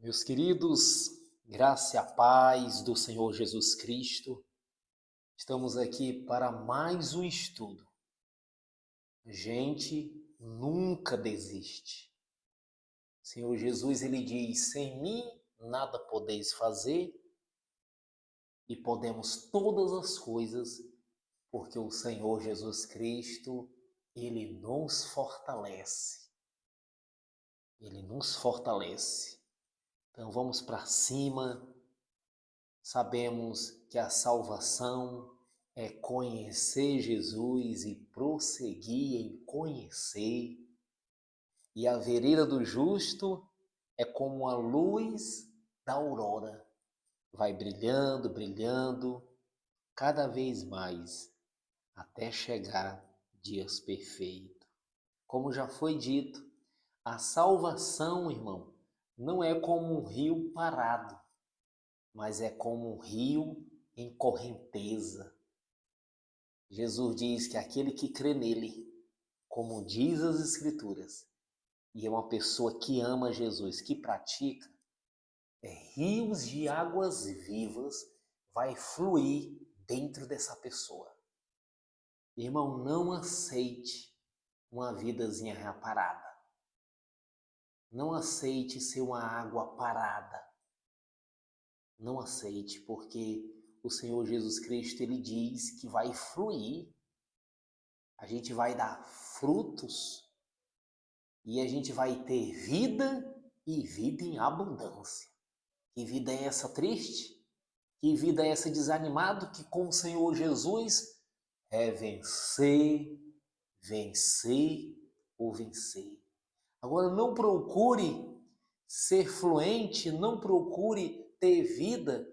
Meus queridos, graça e a paz do Senhor Jesus Cristo, estamos aqui para mais um estudo. Gente, nunca desiste. O Senhor Jesus, ele diz: sem mim nada podeis fazer, e podemos todas as coisas, porque o Senhor Jesus Cristo, ele nos fortalece. Ele nos fortalece. Então vamos para cima. Sabemos que a salvação é conhecer Jesus e prosseguir em conhecer. E a vereda do justo é como a luz da aurora. Vai brilhando, brilhando, cada vez mais, até chegar dias perfeitos. Como já foi dito, a salvação, irmão, não é como um rio parado, mas é como um rio em correnteza. Jesus diz que aquele que crê nele, como diz as Escrituras, e é uma pessoa que ama Jesus, que pratica, rios de águas vivas vai fluir dentro dessa pessoa. Irmão, não aceite uma vidazinha parada. Não aceite ser uma água parada. Não aceite, porque o Senhor Jesus Cristo, ele diz que vai fluir. A gente vai dar frutos e a gente vai ter vida e vida em abundância. Que vida é essa triste? Que vida é essa desanimada que com o Senhor Jesus é vencer, vencer ou vencer. Agora não procure ser fluente, não procure ter vida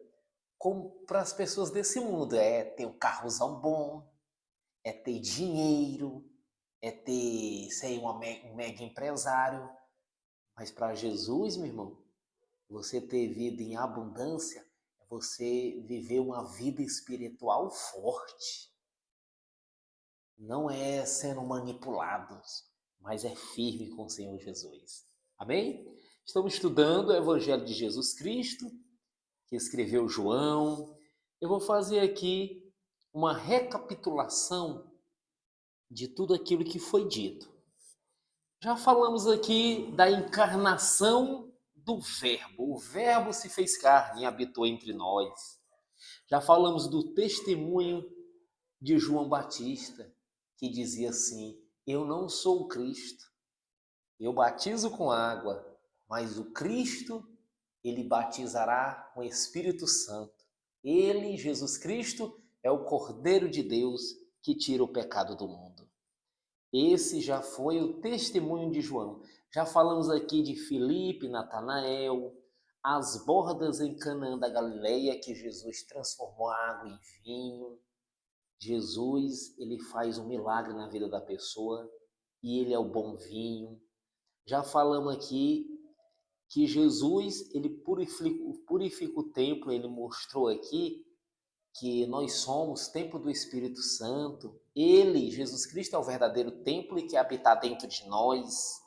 como para as pessoas desse mundo. É ter um carrozão bom, é ter dinheiro, é ter, ser um mega empresário. Mas para Jesus, meu irmão, você ter vida em abundância é você viver uma vida espiritual forte. Não é sendo manipulados, mas é firme com o Senhor Jesus. Amém? Estamos estudando o Evangelho de Jesus Cristo, que escreveu João. Eu vou fazer aqui uma recapitulação de tudo aquilo que foi dito. Já falamos aqui da encarnação do Verbo. O Verbo se fez carne e habitou entre nós. Já falamos do testemunho de João Batista, que dizia assim: eu não sou o Cristo, eu batizo com água, mas o Cristo, ele batizará com o Espírito Santo. Ele, Jesus Cristo, é o Cordeiro de Deus que tira o pecado do mundo. Esse já foi o testemunho de João. Já falamos aqui de Filipe, Natanael, as bordas em Canaã da Galileia, que Jesus transformou a água em vinho. Jesus, ele faz um milagre na vida da pessoa e ele é o bom vinho. Já falamos aqui que Jesus, ele purifica o templo, ele mostrou aqui que nós somos templo do Espírito Santo. Ele, Jesus Cristo, é o verdadeiro templo e quer habitar dentro de nós.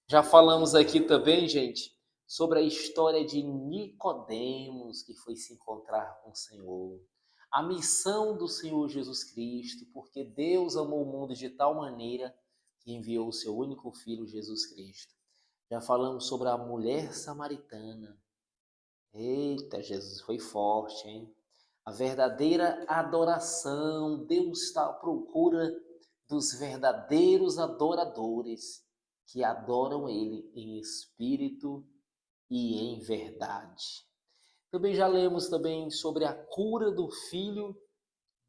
Já falamos aqui também, gente, sobre a história de Nicodemos, que foi se encontrar com o Senhor. A missão do Senhor Jesus Cristo, porque Deus amou o mundo de tal maneira que enviou o seu único filho, Jesus Cristo. Já falamos sobre a mulher samaritana. Eita, Jesus foi forte, hein? A verdadeira adoração. Deus está à procura dos verdadeiros adoradores que adoram Ele em espírito e em verdade. Também já lemos também sobre a cura do filho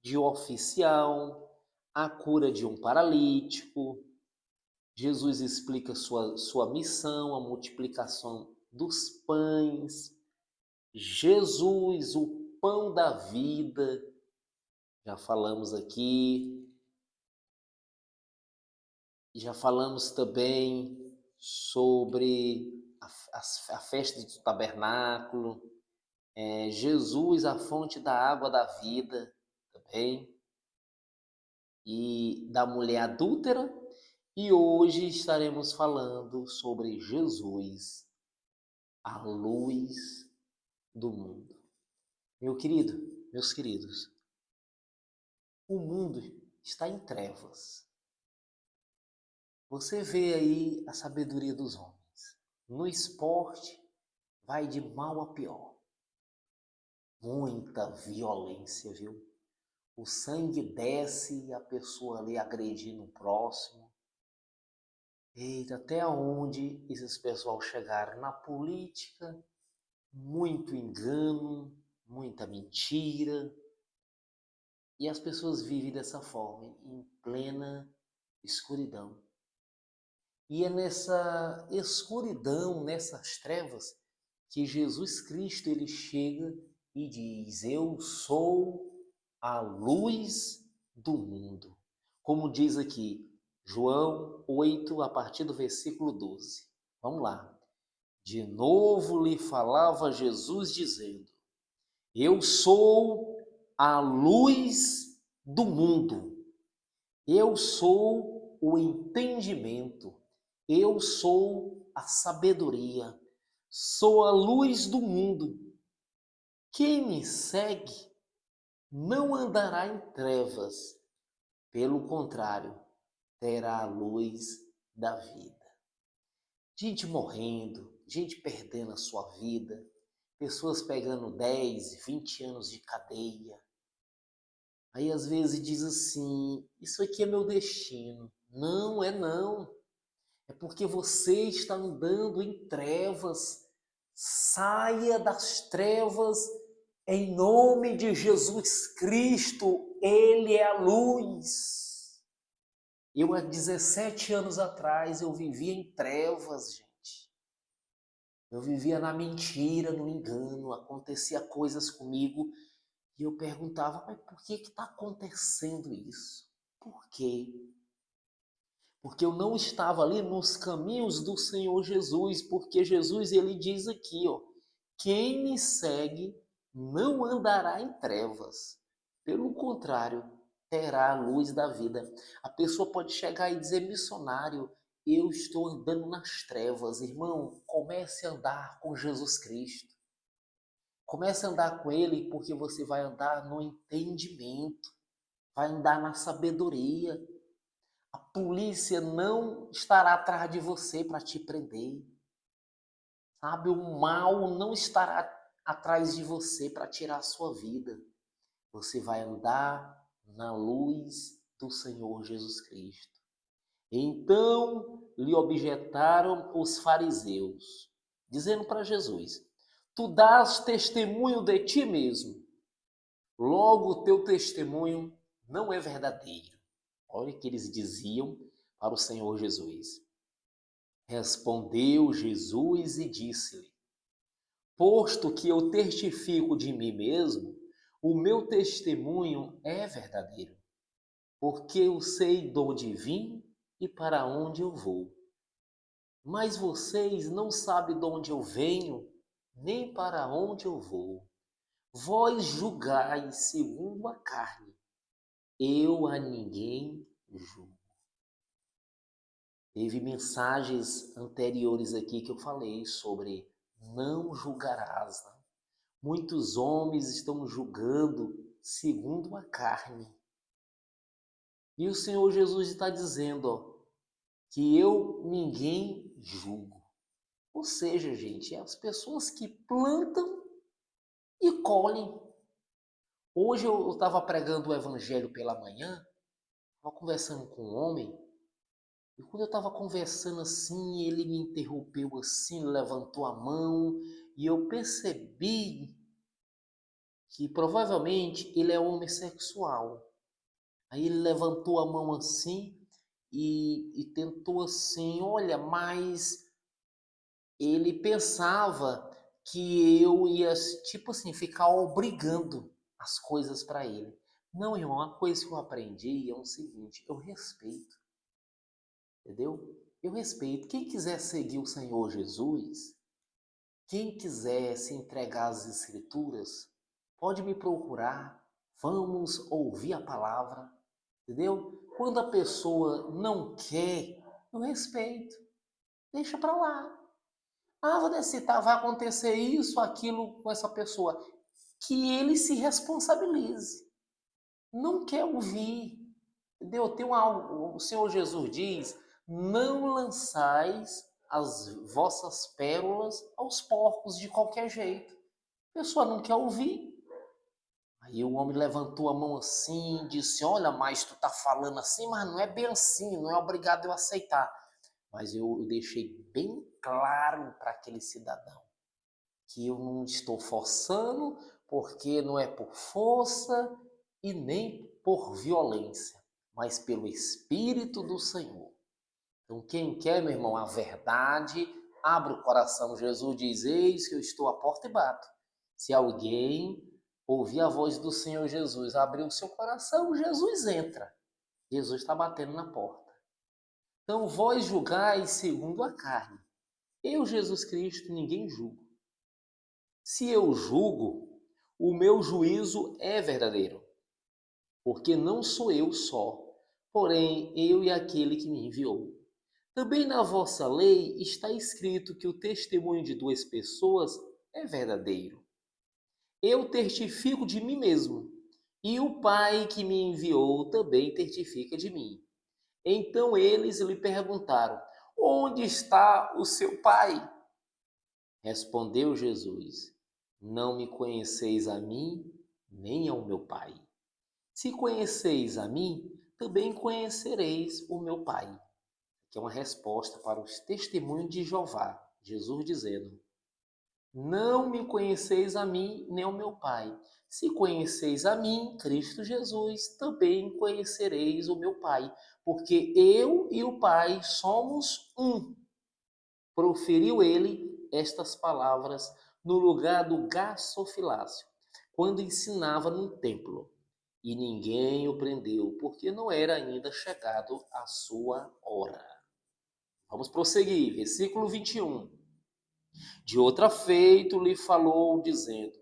de um oficial, a cura de um paralítico. Jesus explica sua missão, a multiplicação dos pães. Jesus, o pão da vida, já falamos aqui. Já falamos também sobre a festa do tabernáculo, Jesus, a fonte da água da vida, também, e da mulher adúltera. E hoje estaremos falando sobre Jesus, a luz do mundo. Meu querido, meus queridos, o mundo está em trevas. Você vê aí a sabedoria dos homens. No esporte, vai de mal a pior. Muita violência, viu? O sangue desce e a pessoa ali agredindo o próximo. Eita, até onde esses pessoal chegaram na política? Muito engano, muita mentira. E as pessoas vivem dessa forma, em plena escuridão. E é nessa escuridão, nessas trevas, que Jesus Cristo ele chega e diz: Eu sou a luz do mundo. Como diz aqui, João 8, a partir do versículo 12. Vamos lá. De novo lhe falava Jesus dizendo: Eu sou a luz do mundo. Eu sou o entendimento. Eu sou a sabedoria. Sou a luz do mundo. Quem me segue não andará em trevas. Pelo contrário, terá a luz da vida. Gente morrendo, gente perdendo a sua vida, pessoas pegando 10, 20 anos de cadeia. Aí às vezes diz assim, isso aqui é meu destino. Não é não. É porque você está andando em trevas. Saia das trevas em nome de Jesus Cristo. Ele é a luz. Eu, há 17 anos atrás, eu vivia em trevas, gente. Eu vivia na mentira, no engano. Acontecia coisas comigo e eu perguntava, mas por que está acontecendo isso? Por quê? Porque eu não estava ali nos caminhos do Senhor Jesus, porque Jesus ele diz aqui, ó, quem me segue não andará em trevas. Pelo contrário, terá a luz da vida. A pessoa pode chegar e dizer, missionário, eu estou andando nas trevas. Irmão, comece a andar com Jesus Cristo. Comece a andar com Ele porque você vai andar no entendimento, vai andar na sabedoria. A polícia não estará atrás de você para te prender. Sabe, o mal não estará atrás de você para tirar a sua vida. Você vai andar na luz do Senhor Jesus Cristo. Então lhe objetaram os fariseus, dizendo para Jesus: Tu dás testemunho de ti mesmo, logo o teu testemunho não é verdadeiro. Olha o que eles diziam para o Senhor Jesus. Respondeu Jesus e disse-lhe: Posto que eu testifico de mim mesmo, o meu testemunho é verdadeiro, porque eu sei de onde vim e para onde eu vou. Mas vocês não sabem de onde eu venho, nem para onde eu vou. Vós julgais segundo a carne, eu a ninguém julgo. Teve mensagens anteriores aqui que eu falei sobre não julgarás. Né? Muitos homens estão julgando segundo a carne. E o Senhor Jesus está dizendo, ó, que eu ninguém julgo. Ou seja, gente, é as pessoas que plantam e colhem. Hoje eu estava pregando o evangelho pela manhã, estava conversando com um homem, e quando eu estava conversando assim, ele me interrompeu assim, levantou a mão, e eu percebi que provavelmente ele é homossexual. Aí ele levantou a mão assim e tentou assim, olha, mas ele pensava que eu ia, tipo assim, ficar obrigando as coisas para ele. Não, irmão, uma coisa que eu aprendi é o seguinte, eu respeito, entendeu? Eu respeito. Quem quiser seguir o Senhor Jesus, quem quiser se entregar às Escrituras, pode me procurar, vamos ouvir a palavra, entendeu? Quando a pessoa não quer, eu respeito, deixa para lá. vou necessitar, vai acontecer isso, aquilo com essa pessoa. Que ele se responsabilize. Não quer ouvir. Entendeu? O Senhor Jesus diz: não lançais as vossas pérolas aos porcos de qualquer jeito. A pessoa não quer ouvir. Aí o homem levantou a mão assim, disse: olha, mas tu tá falando assim, mas não é bem assim, não é obrigado eu aceitar. Mas eu deixei bem claro para aquele cidadão que eu não estou forçando, porque não é por força e nem por violência, mas pelo Espírito do Senhor. Então, quem quer, meu irmão, a verdade, abre o coração. Jesus diz: eis que eu estou à porta e bato. Se alguém ouvir a voz do Senhor Jesus, abrir o seu coração, Jesus entra. Jesus está batendo na porta. Então, vós julgais segundo a carne. Eu, Jesus Cristo, ninguém julgo. Se eu julgo, o meu juízo é verdadeiro, porque não sou eu só, porém eu e aquele que me enviou. Também na vossa lei está escrito que o testemunho de duas pessoas é verdadeiro. Eu testifico de mim mesmo, e o Pai que me enviou também testifica de mim. Então eles lhe perguntaram: onde está o seu Pai? Respondeu Jesus: não me conheceis a mim, nem ao meu Pai. Se conheceis a mim, também conhecereis o meu Pai. Que é uma resposta para os testemunhos de Jeová. Jesus dizendo: não me conheceis a mim, nem ao meu Pai. Se conheceis a mim, Cristo Jesus, também conhecereis o meu Pai, porque eu e o Pai somos um. Proferiu ele estas palavras no lugar do gasofilácio, quando ensinava no templo. E ninguém o prendeu, porque não era ainda chegado a sua hora. Vamos prosseguir, versículo 21. De outra feito lhe falou, dizendo: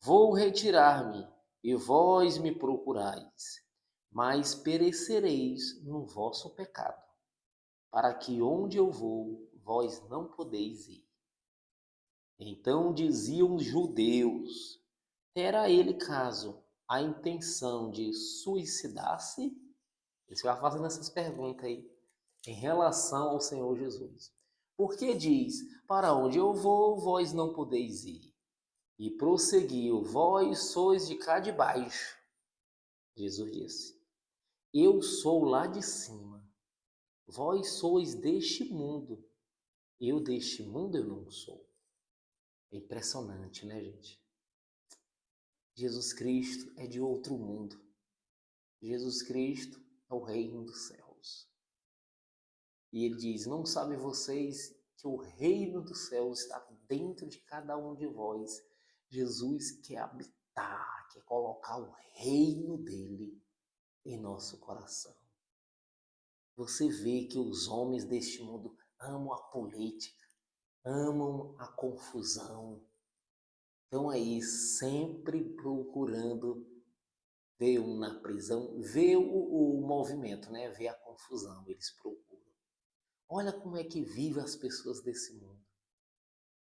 vou retirar-me, e vós me procurais, mas perecereis no vosso pecado, para que onde eu vou, vós não podeis ir. Então diziam os judeus: terá ele caso a intenção de suicidar-se? Você vai fazendo essas perguntas aí em relação ao Senhor Jesus. Porque diz: para onde eu vou, vós não podeis ir. E prosseguiu: vós sois de cá de baixo. Jesus disse: eu sou lá de cima. Vós sois deste mundo. Eu deste mundo eu não sou. É impressionante, né, gente? Jesus Cristo é de outro mundo. Jesus Cristo é o reino dos céus. E ele diz: não sabem vocês que o reino dos céus está dentro de cada um de vós. Jesus quer habitar, quer colocar o reino dele em nosso coração. Você vê que os homens deste mundo amam a política, amam a confusão. Estão aí sempre procurando ver um na prisão, ver o movimento, né? Ver a confusão, eles procuram. Olha como é que vivem as pessoas desse mundo.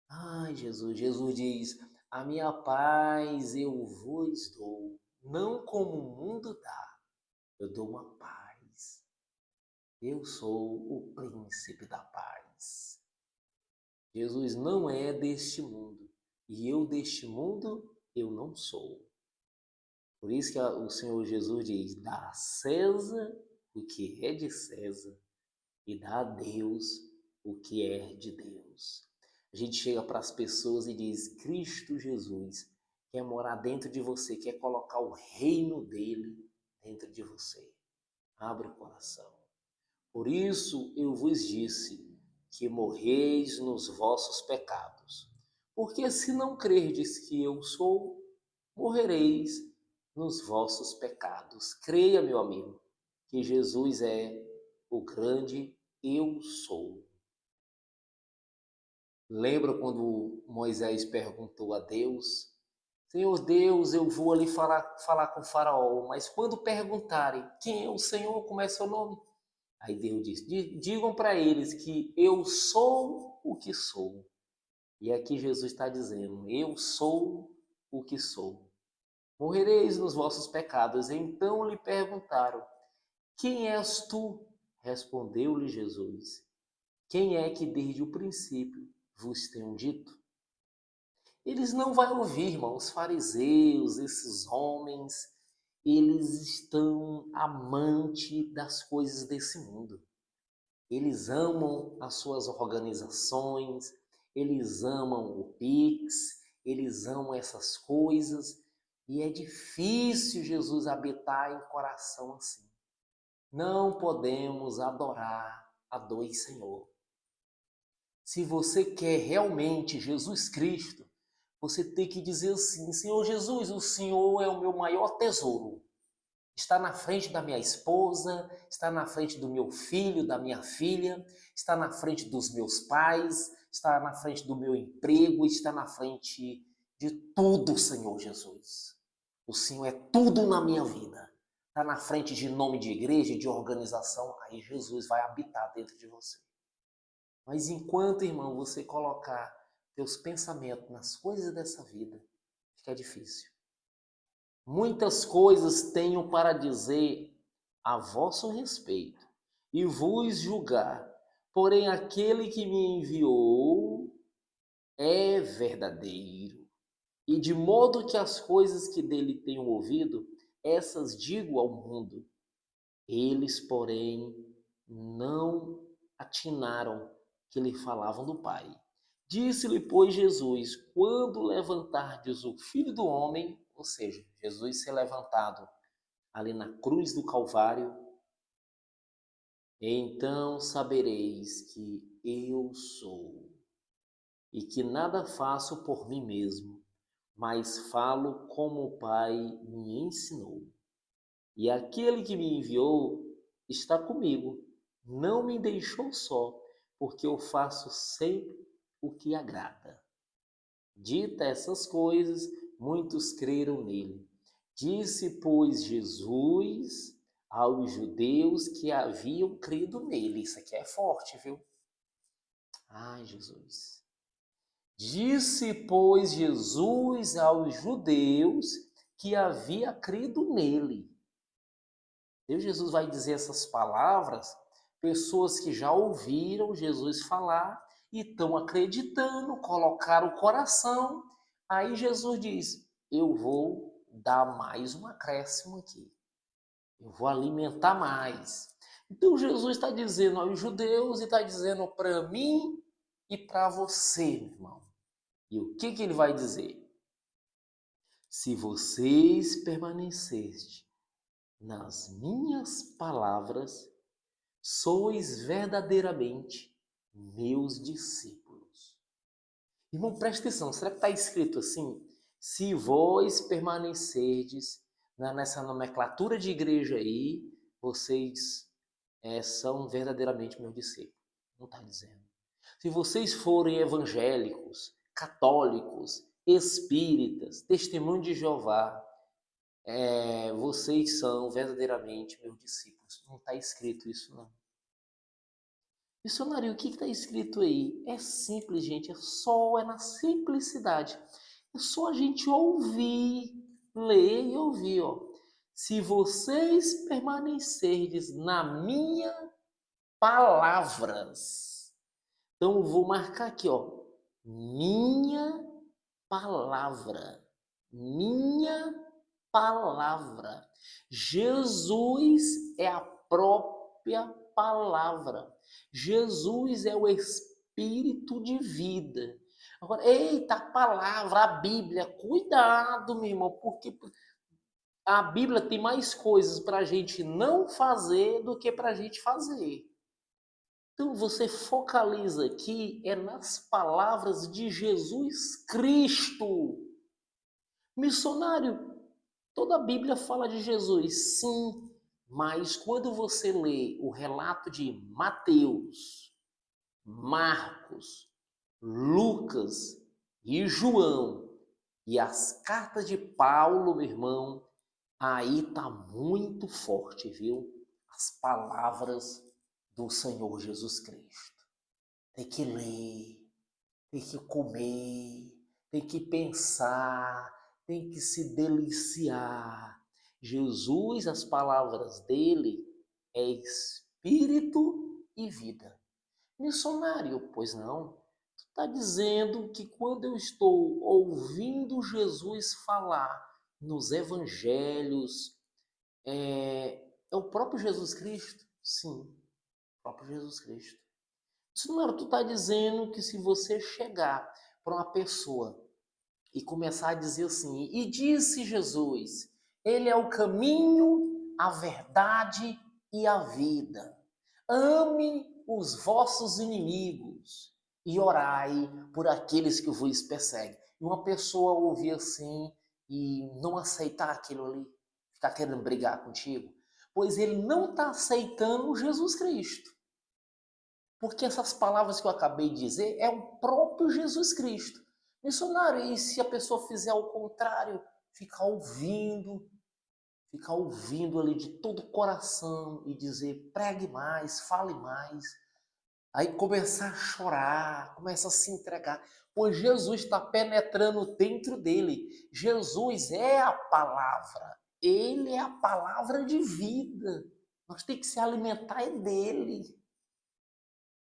Ai, Jesus diz: a minha paz eu vos dou, não como o mundo dá, eu dou uma paz. Eu sou o príncipe da paz. Jesus não é deste mundo, e eu deste mundo eu não sou. Por isso que o Senhor Jesus diz: dá a César o que é de César e dá a Deus o que é de Deus. A gente chega para as pessoas e diz: Cristo Jesus quer morar dentro de você, quer colocar o reino dele dentro de você. Abre o coração. Por isso eu vos disse que morreis nos vossos pecados. Porque se não crerdes que eu sou, morrereis nos vossos pecados. Creia, meu amigo, que Jesus é o grande eu sou. Lembra quando Moisés perguntou a Deus: Senhor Deus, eu vou ali falar com o faraó, mas quando perguntarem quem é o Senhor, como é seu nome? Aí Deus disse: digam para eles que eu sou o que sou. E aqui Jesus está dizendo: eu sou o que sou. Morrereis nos vossos pecados. Então lhe perguntaram: quem és tu? Respondeu-lhe Jesus: quem é que desde o princípio vos tenho dito? Eles não vão ouvir, irmão. Os fariseus, esses homens, eles estão amantes das coisas desse mundo. Eles amam as suas organizações, eles amam o Pix, eles amam essas coisas. E é difícil Jesus habitar em coração assim. Não podemos adorar a dois Senhor. Se você quer realmente Jesus Cristo, você tem que dizer assim: Senhor Jesus, o Senhor é o meu maior tesouro. Está na frente da minha esposa, está na frente do meu filho, da minha filha, está na frente dos meus pais, está na frente do meu emprego, está na frente de tudo, Senhor Jesus. O Senhor é tudo na minha vida. Está na frente de nome de igreja, de organização, aí Jesus vai habitar dentro de você. Mas enquanto, irmão, você colocar teus pensamentos nas coisas dessa vida, fica difícil. Muitas coisas tenho para dizer a vosso respeito e vos julgar, porém aquele que me enviou é verdadeiro. E de modo que as coisas que dele tenho ouvido, essas digo ao mundo. Eles, porém, não atinaram que lhe falavam do Pai. Disse-lhe, pois, Jesus: quando levantardes o Filho do Homem, ou seja, Jesus ser levantado ali na cruz do Calvário, então sabereis que eu sou, e que nada faço por mim mesmo, mas falo como o Pai me ensinou. E aquele que me enviou está comigo, não me deixou só, porque eu faço sempre o que agrada. Dita essas coisas, muitos creram nele. Disse, pois, Jesus aos judeus que haviam crido nele. Isso aqui é forte, viu? Ai, Jesus. Disse, pois, Jesus aos judeus que havia crido nele. Deus, Jesus vai dizer essas palavras, pessoas que já ouviram Jesus falar e estão acreditando, colocaram o coração. Aí Jesus diz: eu vou dar mais um acréscimo aqui. Eu vou alimentar mais. Então Jesus está dizendo aos judeus e está dizendo para mim e para você, meu irmão. E o que ele vai dizer? Se vocês permanecerem nas minhas palavras, sois verdadeiramente meus discípulos. Irmão, presta atenção, será que está escrito assim? Se vós permanecerdes nessa nomenclatura de igreja aí, vocês são verdadeiramente meus discípulos. Não está dizendo. Se vocês forem evangélicos, católicos, espíritas, testemunho de Jeová, vocês são verdadeiramente meus discípulos. Não está escrito isso, não. Missionário, o que está escrito aí? É simples, gente. É na simplicidade. É só a gente ouvir, ler e ouvir. Ó. Se vocês permanecerdes na minha palavras. Então, eu vou marcar aqui, ó. Minha palavra. Minha palavra. Jesus é a própria palavra. Jesus é o espírito de vida. Agora, eita, a palavra, a Bíblia, cuidado, meu irmão, porque a Bíblia tem mais coisas para a gente não fazer do que para a gente fazer. Então você focaliza aqui nas palavras de Jesus Cristo. Missionário, toda a Bíblia fala de Jesus, sim, mas quando você lê o relato de Mateus, Marcos, Lucas e João e as cartas de Paulo, meu irmão, aí tá muito forte, viu? As palavras do Senhor Jesus Cristo. Tem que ler, tem que comer, tem que pensar, tem que se deliciar. Jesus, as palavras dele é espírito e vida. Missionário, pois não. Tu está dizendo que quando eu estou ouvindo Jesus falar nos evangelhos, é o próprio Jesus Cristo? Sim, o próprio Jesus Cristo. Missionário, tu está dizendo que se você chegar para uma pessoa e começar a dizer assim, e disse Jesus, ele é o caminho, a verdade e a vida. Ame os vossos inimigos e orai por aqueles que vos perseguem. E uma pessoa ouvir assim e não aceitar aquilo ali, ficar querendo brigar contigo, pois ele não está aceitando Jesus Cristo. Porque essas palavras que eu acabei de dizer é o próprio Jesus Cristo. Missionário, e se a pessoa fizer ao contrário, ficar ouvindo ali de todo o coração e dizer, pregue mais, fale mais, aí começar a chorar, começa a se entregar, pois Jesus está penetrando dentro dele. Jesus é a palavra, ele é a palavra de vida. Nós temos que se alimentar dele.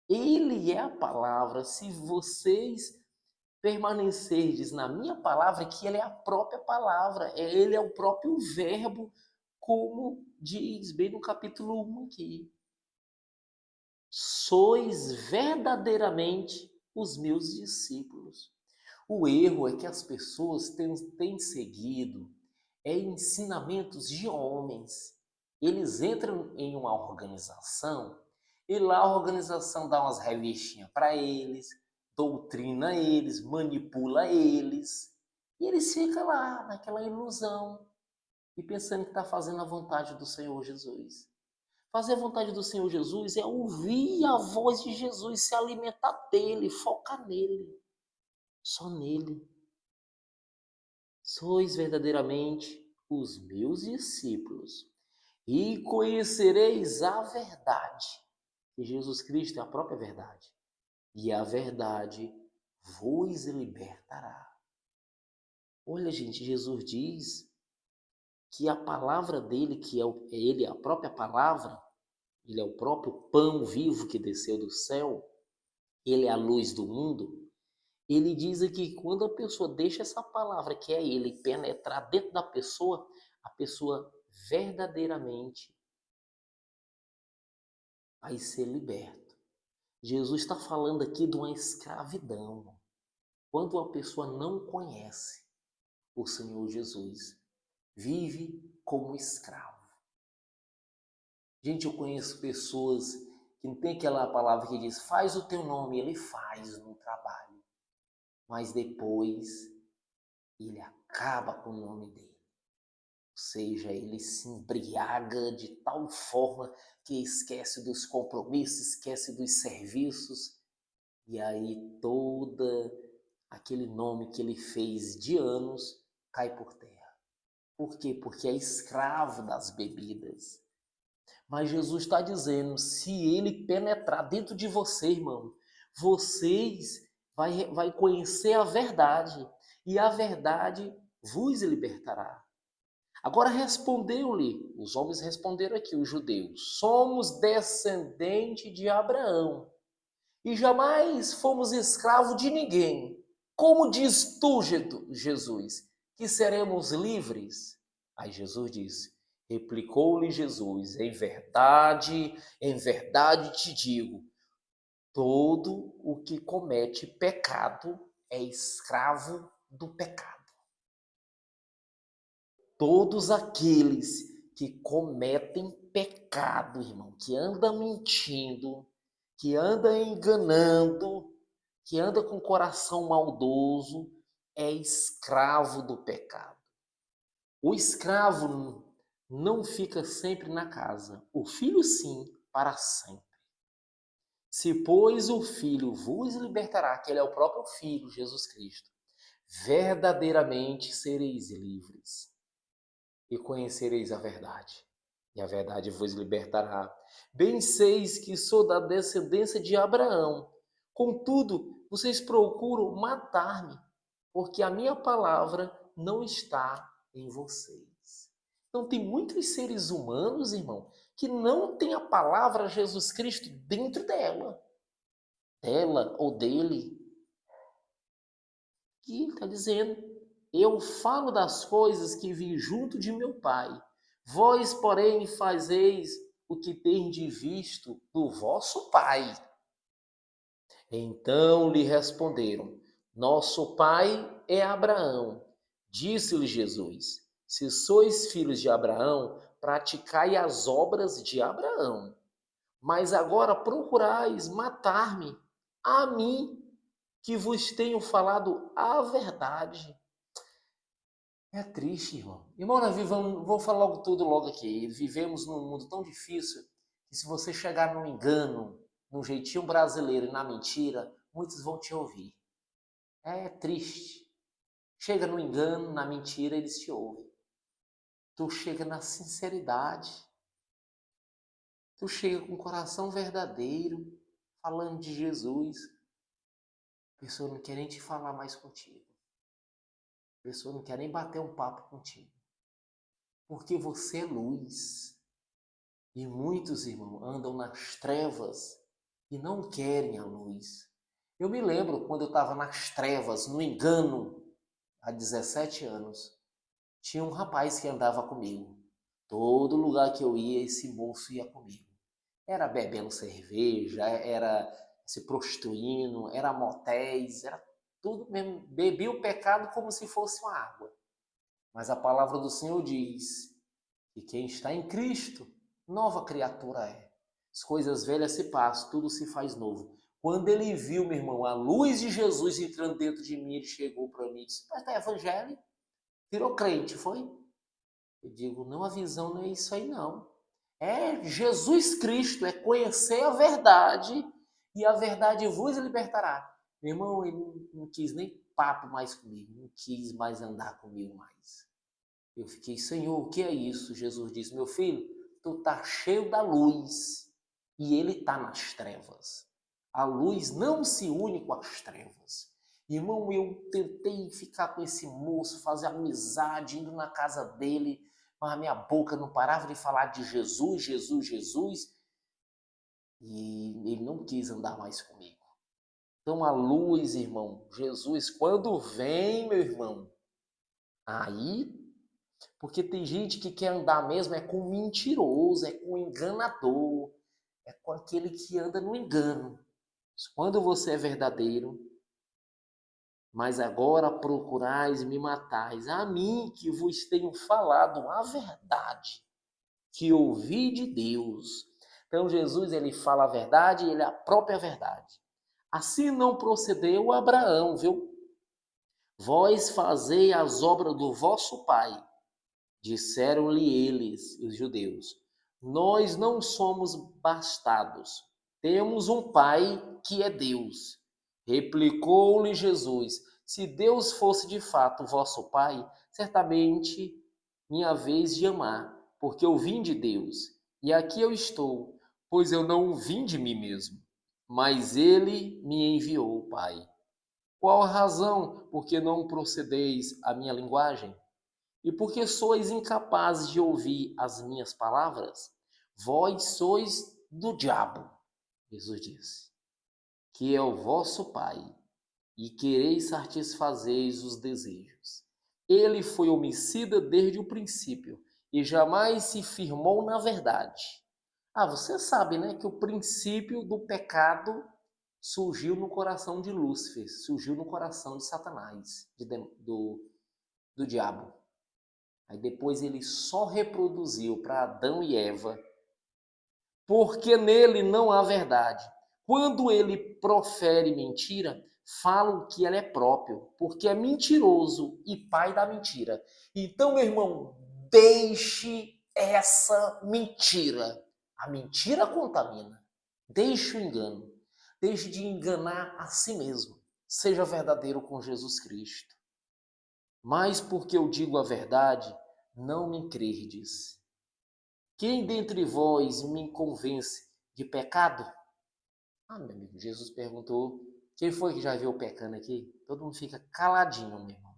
Ele é a palavra. Se vocês permanecerdes na minha palavra, que ele é a própria palavra, ele é o próprio verbo, como diz bem no capítulo 1 aqui. Sois verdadeiramente os meus discípulos. O erro é que as pessoas têm seguido ensinamentos de homens. Eles entram em uma organização e lá a organização dá umas revistinhas para eles, doutrina eles, manipula eles. E eles ficam lá naquela ilusão e pensando que está fazendo a vontade do Senhor Jesus. Fazer a vontade do Senhor Jesus é ouvir a voz de Jesus, se alimentar dele, focar nele, só nele. Sois verdadeiramente os meus discípulos e conhecereis a verdade. E Jesus Cristo é a própria verdade. E a verdade vos libertará. Olha, gente, Jesus diz que a palavra dele, que ele é a própria palavra, ele é o próprio pão vivo que desceu do céu, ele é a luz do mundo. Ele diz aqui que quando a pessoa deixa essa palavra, que é ele, penetrar dentro da pessoa, a pessoa verdadeiramente vai ser liberta. Jesus está falando aqui de uma escravidão. Quando uma pessoa não conhece o Senhor Jesus, vive como escravo. Gente, eu conheço pessoas que não tem aquela palavra que diz, faz o teu nome, ele faz no trabalho. Mas depois ele acaba com o nome dele. Ou seja, ele se embriaga de tal forma que esquece dos compromissos, esquece dos serviços, e aí todo aquele nome que ele fez de anos cai por terra. Por quê? Porque é escravo das bebidas. Mas Jesus está dizendo, se ele penetrar dentro de você, irmão, vocês vai conhecer a verdade, e a verdade vos libertará. Agora respondeu-lhe, os homens responderam aqui, os judeus, somos descendentes de Abraão e jamais fomos escravos de ninguém. Como diz tu, Jesus, que seremos livres? Aí Jesus disse, replicou-lhe Jesus, em verdade te digo, todo o que comete pecado é escravo do pecado. Todos aqueles que cometem pecado, irmão, que andam mentindo, que andam enganando, que anda com o coração maldoso, é escravo do pecado. O escravo não fica sempre na casa, o filho sim, para sempre. Se, pois, o Filho vos libertará, que ele é o próprio Filho, Jesus Cristo, verdadeiramente sereis livres e conhecereis a verdade, e a verdade vos libertará. Bem seis que sou da descendência de Abraão, contudo, vocês procuram matar-me, porque a minha palavra não está em vocês. Então, tem muitos seres humanos, irmão, que não tem a palavra Jesus Cristo dentro dela ou dele. E está dizendo, eu falo das coisas que vi junto de meu Pai. Vós, porém, fazeis o que tendes visto do vosso Pai. Então lhe responderam, nosso pai é Abraão. Disse-lhe Jesus, se sois filhos de Abraão, praticai as obras de Abraão. Mas agora procurais matar-me, a mim, que vos tenho falado a verdade. É triste, irmão. Irmão, nós vou falar logo tudo logo aqui. Vivemos num mundo tão difícil que se você chegar num engano, num jeitinho brasileiro e na mentira, muitos vão te ouvir. É triste. Chega no engano, na mentira, eles te ouvem. Tu chega na sinceridade. Tu chega com o coração verdadeiro, falando de Jesus. A pessoa não quer nem te falar mais contigo. A pessoa não quer nem bater um papo contigo. Porque você é luz. E muitos, irmãos, andam nas trevas e não querem a luz. Eu me lembro quando eu estava nas trevas, no engano, há 17 anos, tinha um rapaz que andava comigo. Todo lugar que eu ia, esse moço ia comigo. Era bebendo cerveja, era se prostituindo, era motéis, era tudo mesmo. Bebia o pecado como se fosse uma água. Mas a palavra do Senhor diz que quem está em Cristo, nova criatura é. As coisas velhas se passam, tudo se faz novo. Quando ele viu, meu irmão, a luz de Jesus entrando dentro de mim, ele chegou para mim e disse, mas é evangelho? Virou crente, foi? Eu digo, não, a visão não é isso aí não. É Jesus Cristo, é conhecer a verdade e a verdade vos libertará. Meu irmão, ele não quis nem papo mais comigo, não quis mais andar comigo mais. Eu fiquei, Senhor, o que é isso? Jesus disse, meu filho, tu tá cheio da luz e ele tá nas trevas. A luz não se une com as trevas. Irmão, eu tentei ficar com esse moço, fazer amizade, indo na casa dele, mas a minha boca não parava de falar de Jesus, Jesus, Jesus, e ele não quis andar mais comigo. Então a luz, irmão, Jesus, quando vem, meu irmão, aí, porque tem gente que quer andar mesmo é com mentiroso, é com enganador, é com aquele que anda no engano. Quando você é verdadeiro, mas agora procurais me matais, a mim que vos tenho falado a verdade, que ouvi de Deus. Então Jesus, ele fala a verdade, ele é a própria verdade. Assim não procedeu Abraão, viu? Vós fazei as obras do vosso pai. Disseram-lhe eles, os judeus, nós não somos bastados, temos um pai que é Deus. Replicou-lhe Jesus, se Deus fosse de fato vosso pai, certamente minha vez de amar, porque eu vim de Deus, e aqui eu estou, pois eu não vim de mim mesmo, mas ele me enviou, Pai. Qual a razão por que não procedeis à minha linguagem? E porque sois incapazes de ouvir as minhas palavras? Vós sois do diabo, Jesus disse, que é o vosso pai, e quereis satisfazeis os desejos. Ele foi homicida desde o princípio, e jamais se firmou na verdade. Ah, você sabe, né, que o princípio do pecado surgiu no coração de Lúcifer, surgiu no coração de Satanás, do diabo. Aí depois ele só reproduziu para Adão e Eva, porque nele não há verdade. Quando ele profere mentira, falam que ele é próprio, porque é mentiroso e pai da mentira. Então, meu irmão, deixe essa mentira. A mentira contamina. Deixe o engano. Deixe de enganar a si mesmo. Seja verdadeiro com Jesus Cristo. Mas porque eu digo a verdade, não me crerdes. Quem dentre vós me convence de pecado? Ah, meu amigo, Jesus perguntou Quem foi que já viu pecando aqui? Todo mundo fica caladinho, meu irmão.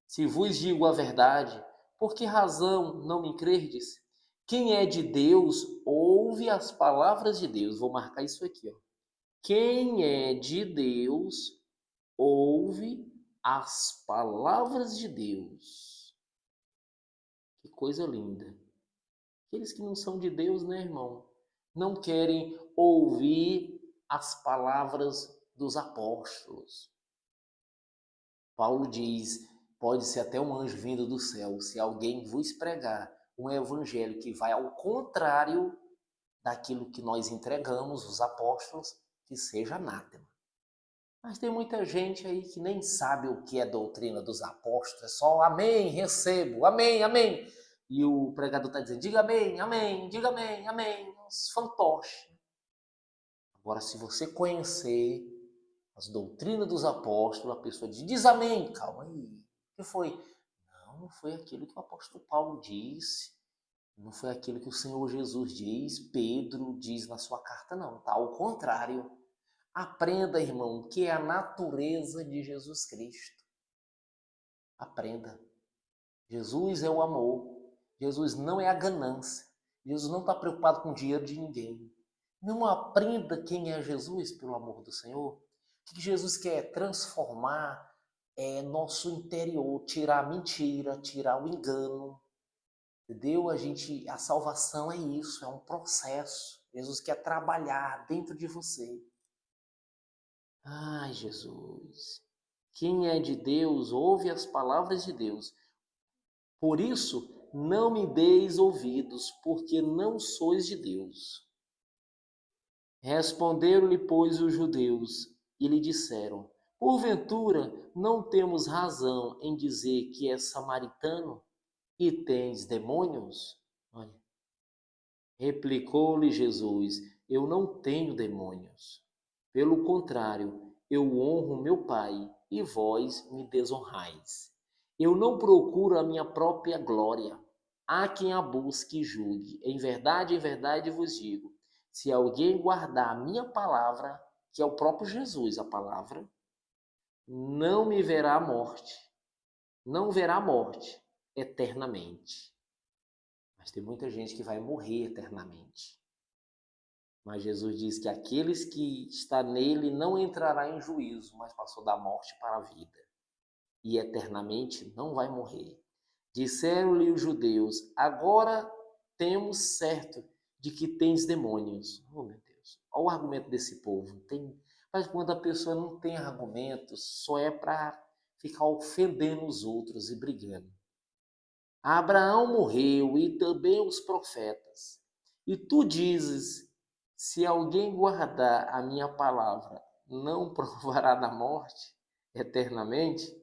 Se vos digo a verdade, por que razão não me crerdes? Quem é de Deus, ouve as palavras de Deus. Vou marcar isso aqui, ó. Quem é de Deus, ouve as palavras de Deus. Que coisa linda. Aqueles que não são de Deus, né, irmão? Não querem ouvir as palavras dos apóstolos. Paulo diz, pode ser até um anjo vindo do céu, se alguém vos pregar um evangelho que vai ao contrário daquilo que nós entregamos, os apóstolos, que seja anátema. Mas tem muita gente aí que nem sabe o que é doutrina dos apóstolos, é só amém, recebo, amém, amém. E o pregador está dizendo, diga amém, amém, diga amém, amém, uns fantoches. Agora, se você conhecer as doutrinas dos apóstolos, a pessoa diz amém, calma aí, o que foi? Não foi aquilo que o apóstolo Paulo disse, não foi aquilo que o Senhor Jesus diz, Pedro diz na sua carta, não, tá ao contrário. Aprenda, irmão, que é a natureza de Jesus Cristo. Aprenda. Jesus é o amor. Jesus não é a ganância. Jesus não está preocupado com o dinheiro de ninguém. Não aprenda quem é Jesus, pelo amor do Senhor. O que Jesus quer? Transformar nosso interior, tirar a mentira, tirar o engano. Entendeu? A salvação é isso, é um processo. Jesus quer trabalhar dentro de você. Ai, Jesus. Quem é de Deus, ouve as palavras de Deus. Por isso, não me deis ouvidos, porque não sois de Deus. Responderam-lhe, pois, os judeus, e lhe disseram, porventura, não temos razão em dizer que és samaritano e tens demônios? Olha. Replicou-lhe Jesus, eu não tenho demônios. Pelo contrário, eu honro meu Pai, e vós me desonrais. Eu não procuro a minha própria glória. Há quem a busque e julgue. Em verdade vos digo, se alguém guardar a minha palavra, que é o próprio Jesus, a palavra, não me verá a morte. Não verá a morte eternamente. Mas tem muita gente que vai morrer eternamente. Mas Jesus diz que aqueles que está nele não entrará em juízo, mas passou da morte para a vida. E eternamente não vai morrer. Disseram-lhe os judeus, agora temos certo de que tens demônios. Oh, meu Deus. Olha o argumento desse povo. Mas quando a pessoa não tem argumentos, só é para ficar ofendendo os outros e brigando. Abraão morreu e também os profetas. E tu dizes, se alguém guardar a minha palavra, não provará da morte eternamente?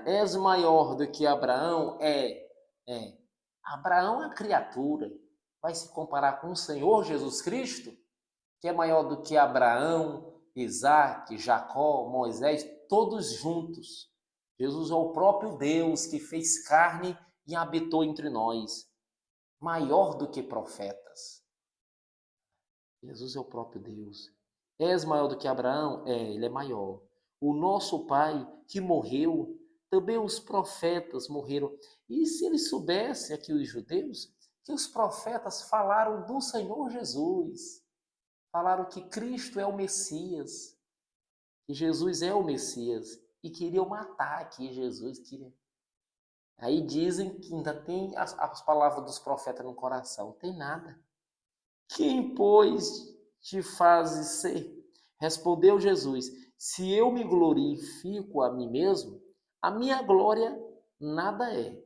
És maior do que Abraão? É. Abraão é criatura. Vai se comparar com o Senhor Jesus Cristo, que é maior do que Abraão, Isaac, Jacó, Moisés, todos juntos. Jesus é o próprio Deus que fez carne e habitou entre nós. Maior do que profetas. Jesus é o próprio Deus. És maior do que Abraão? Ele é maior. O nosso pai que morreu, também os profetas morreram. E se eles soubessem aqui, os judeus, que os profetas falaram do Senhor Jesus, falaram que Cristo é o Messias, que Jesus é o Messias, e queriam matar aqui Jesus. Aí dizem que ainda tem as palavras dos profetas no coração. Não tem nada. Quem, pois, te fazes ser? Respondeu Jesus, se eu me glorifico a mim mesmo, a minha glória nada é.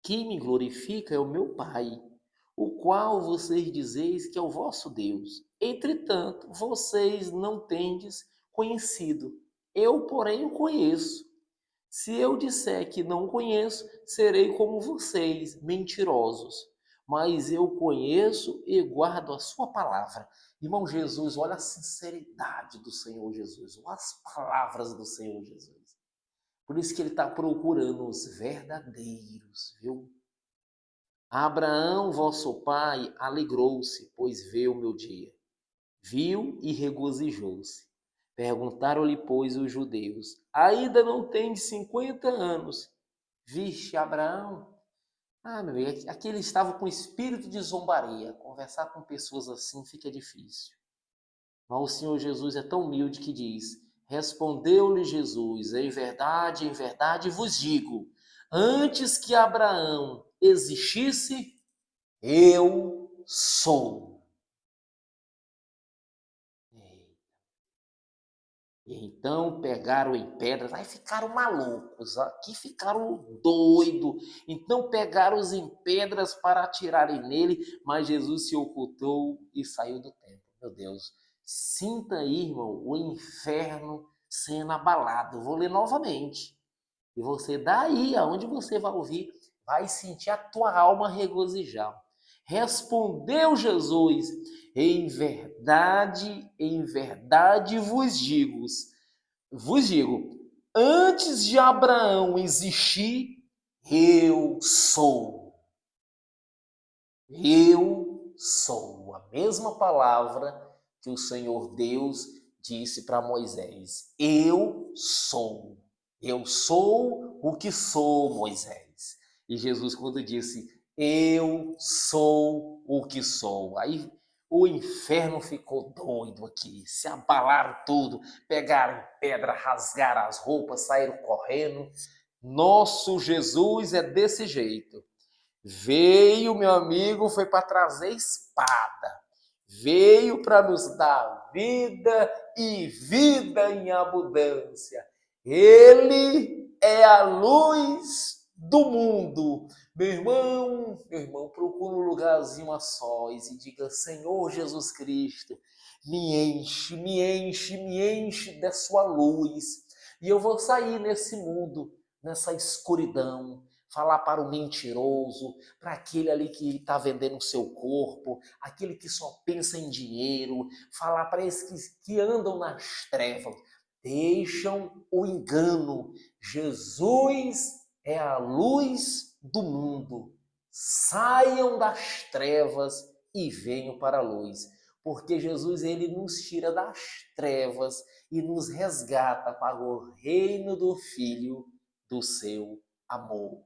Quem me glorifica é o meu Pai, o qual vocês dizeis que é o vosso Deus. Entretanto, vocês não tendes conhecido. Eu, porém, o conheço. Se eu disser que não conheço, serei como vocês, mentirosos. Mas eu conheço e guardo a sua palavra. Irmão Jesus, olha a sinceridade do Senhor Jesus, olha as palavras do Senhor Jesus. Por isso que ele está procurando os verdadeiros, viu? Abraão, vosso pai, alegrou-se, pois vê o meu dia. Viu e regozijou-se. Perguntaram-lhe, pois, os judeus: ainda não tens 50 anos? Viste Abraão? Meu amigo, aqui ele estava com espírito de zombaria. Conversar com pessoas assim fica difícil. Mas o Senhor Jesus é tão humilde que diz: respondeu-lhe Jesus, em verdade vos digo, antes que Abraão existisse, eu sou. E então pegaram em pedras, aí ficaram malucos, aqui ficaram doidos. Então pegaram-os em pedras para atirarem nele, mas Jesus se ocultou e saiu do templo. Meu Deus, sinta aí, irmão, o inferno sendo abalado. Vou ler novamente. E você, daí aonde você vai ouvir, vai sentir a tua alma regozijar. Respondeu Jesus: em verdade vos digo, antes de Abraão existir, eu sou. Eu sou. A mesma palavra que o Senhor Deus disse para Moisés. Eu sou. Eu sou o que sou, Moisés. E Jesus, quando disse, eu sou o que sou, aí o inferno ficou doido aqui, se abalaram tudo, pegaram pedra, rasgaram as roupas, saíram correndo. Nosso Jesus é desse jeito. Veio, meu amigo, foi para trazer espada. Veio para nos dar vida e vida em abundância. Ele é a luz do mundo. Meu irmão, procura um lugarzinho a sós e diga: Senhor Jesus Cristo, me enche da sua luz. E eu vou sair nesse mundo, nessa escuridão, falar para o mentiroso, para aquele ali que está vendendo o seu corpo, aquele que só pensa em dinheiro, falar para esses que andam nas trevas. Deixam o engano. Jesus é a luz do mundo. Saiam das trevas e venham para a luz. Porque Jesus, ele nos tira das trevas e nos resgata para o reino do Filho do seu amor.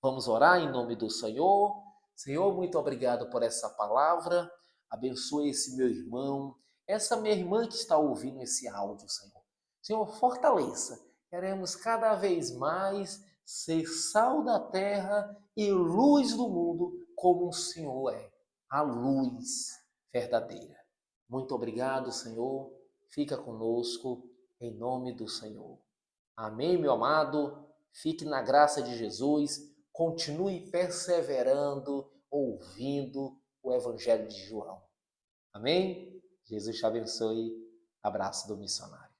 Vamos orar em nome do Senhor. Senhor, muito obrigado por essa palavra. Abençoe esse meu irmão, essa minha irmã que está ouvindo esse áudio, Senhor. Senhor, fortaleça. Queremos cada vez mais ser sal da terra e luz do mundo, como o Senhor é, a luz verdadeira. Muito obrigado, Senhor. Fica conosco, em nome do Senhor. Amém, meu amado. Fique na graça de Jesus. Continue perseverando, ouvindo o Evangelho de João. Amém? Jesus te abençoe. Abraço do missionário.